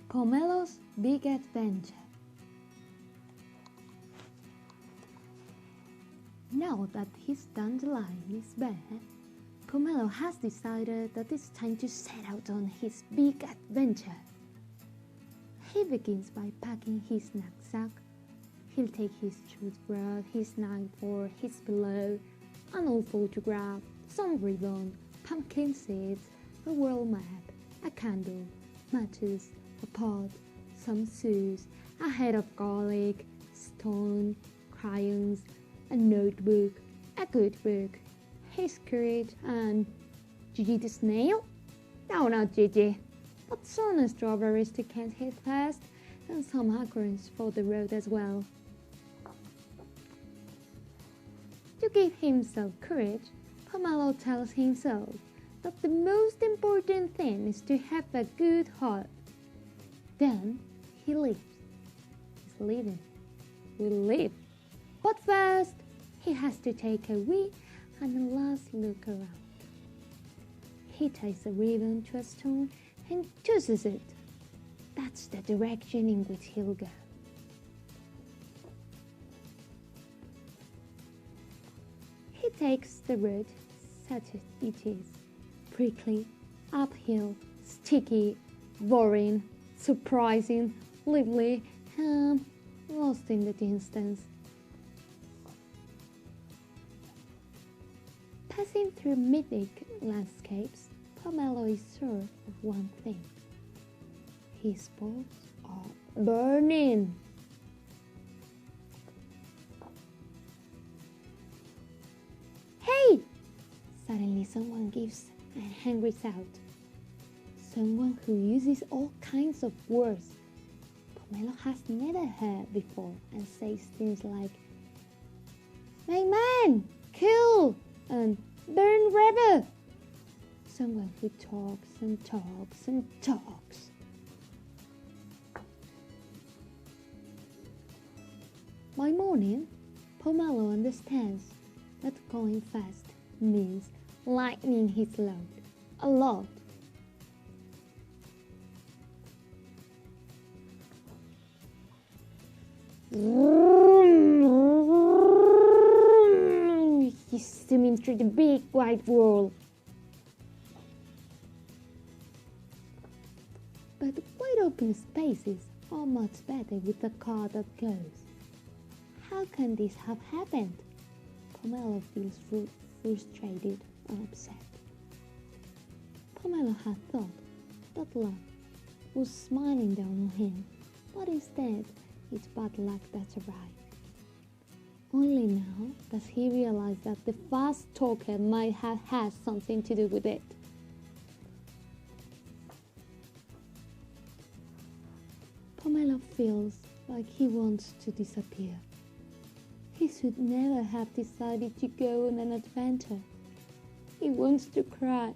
Pomelo's Big Adventure. Now that his dandelion is bare, Pomelo has decided that it's time to set out on his big adventure. He begins by packing his knapsack. He'll take his toothbrush, his knife fork, his pillow, an old photograph, some ribbon, pumpkin seeds, a world map, a candle, matches, a pot, some shoes, a head of garlic, stone, crayons, a notebook, a good book, his courage, and Gigi the snail? No, not Gigi, but some strawberries to catch his thirst, and some acorns for the road as well. To give himself courage, Pomelo tells himself that the most important thing is to have a good heart. Then he leaves. He's leaving. Will leave. But first, he has to take a wee and a last look around. He ties a ribbon to a stone and tosses it. That's the direction in which he'll go. He takes the road such as it is. Prickly, uphill, sticky, boring, surprising, lively, and lost in the distance. Passing through mythic landscapes, Pomelo is sure of one thing. His balls are burning. Hey! Suddenly someone gives a angry shout. Someone who uses all kinds of words Pomelo has never heard before and says things like "My man! Kill!" and "Burn rebel!" Someone who talks and talks and talks. By morning, Pomelo understands that going fast means lightening his load a lot. He's zooming through the big wide world. But wide open spaces are much better with a car that goes. How can this have happened? Pomelo feels frustrated and upset. Pomelo had thought that luck was smiling down on him, but instead it's bad luck that's arrived. Only now does he realize that the fast talker might have had something to do with it. Pomelo feels like he wants to disappear. He should never have decided to go on an adventure. He wants to cry.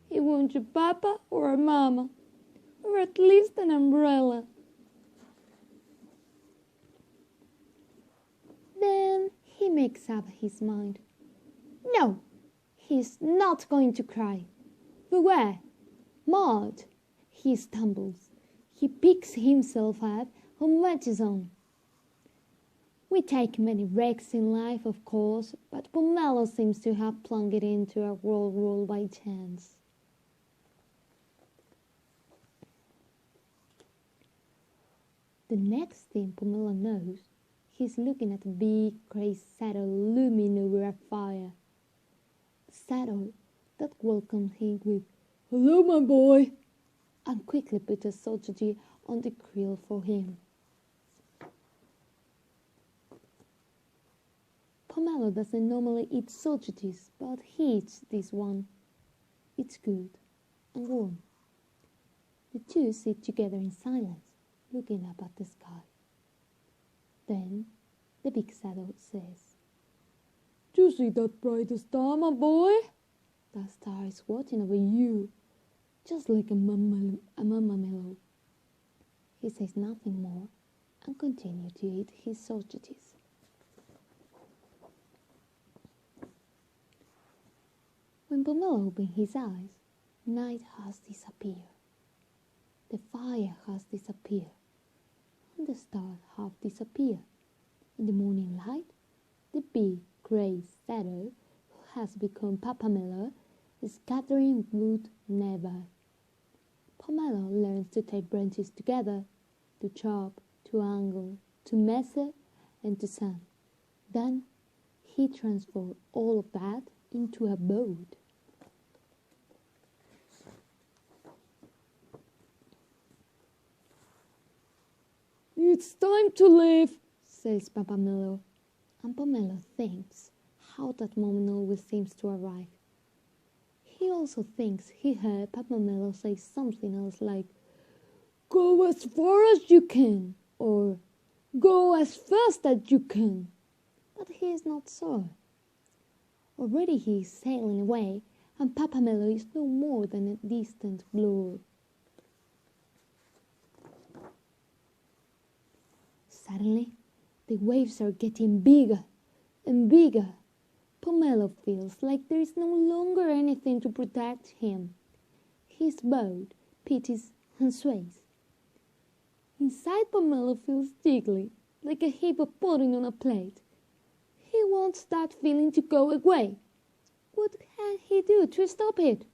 He wants a papa or a mama, or at least an umbrella. Then he makes up his mind. No, he's not going to cry. But where? Mud. He stumbles. He picks himself up and marches on. We take many wrecks in life, of course, but Pomelo seems to have plunged into a whirlpool by chance. The next thing Pomelo knows, he's looking at a big grey shadow looming over a fire. A shadow that welcomes him with, "Hello, my boy," and quickly puts a sausage on the grill for him. Pomelo doesn't normally eat sausages, but he eats this one. It's good and warm. The two sit together in silence, looking up at the sky. Then the big shadow says, "Do you see that bright star, my boy? That star is watching over you, just like a mama mellow." He says nothing more and continues to eat his sausages. When Pomelo opens his eyes, night has disappeared. The fire has disappeared, and the stars have disappeared. In the morning light, the big grey shadow, who has become Pomelo, is gathering wood nearby. Pomelo learns to tie branches together, to chop, to angle, to measure, and to sand. Then he transforms all of that into a boat. "It's time to leave," says Pomelo, and Pomelo thinks how that moment always seems to arrive. He also thinks he heard Pomelo say something else like, "Go as far as you can," or "Go as fast as you can." But he is not sure. Already he is sailing away, and Pomelo is no more than a distant blur. Suddenly, the waves are getting bigger and bigger. Pomelo feels like there is no longer anything to protect him. His boat pitches and sways. Inside, Pomelo feels jiggly, like a heap of pudding on a plate. He wants that feeling to go away. What can he do to stop it?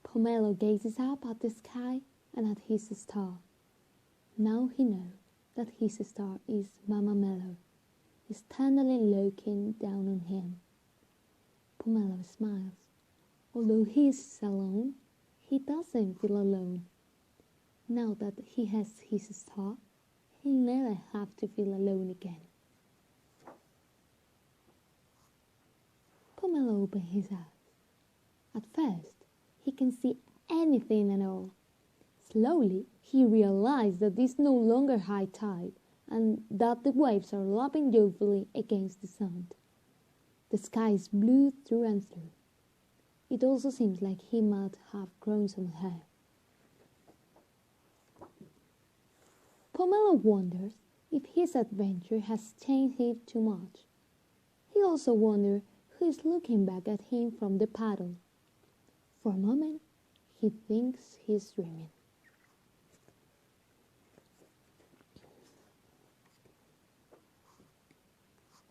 Pomelo gazes up at the sky and at his star. Now he knows that his star is Mama Mellow, is tenderly looking down on him. Pomelo smiles. Although he is alone, he doesn't feel alone. Now that he has his star, he'll never have to feel alone again. Pomelo opens his eyes. At first, he can see anything at all. Slowly, he realized that it's no longer high tide and that the waves are lapping joyfully against the sand. The sky is blue through and through. It also seems like he might have grown some hair. Pomelo wonders if his adventure has changed him too much. He also wonders who is looking back at him from the paddle. For a moment, he thinks he's dreaming.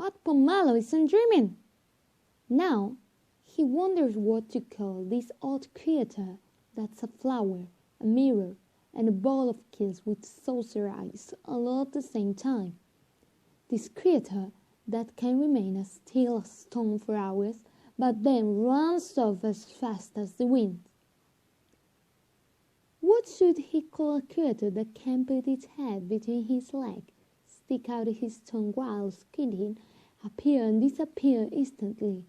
But Pomelo isn't dreaming. Now, he wonders what to call this odd creature that's a flower, a mirror, and a ball of kills with saucer eyes all at the same time. This creature that can remain as still as stone for hours, but then runs off as fast as the wind. What should he call a creature that can put its head between his legs, stick out his tongue while squinting, appear and disappear instantly,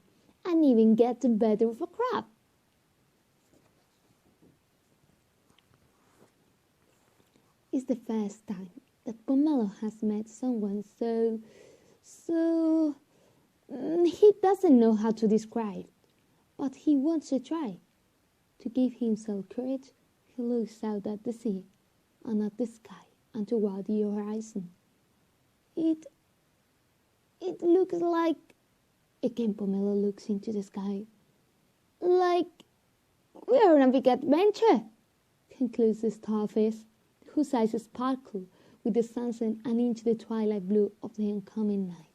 and even get the better of a crab? It's the first time that Pomelo has met someone so he doesn't know how to describe, but he wants to try. To give himself courage, he looks out at the sea and at the sky and toward the horizon. It looks like, again Pomelo looks into the sky, like we are on a big adventure, concludes the starfish, whose eyes sparkle with the sunset and into the twilight blue of the oncoming night.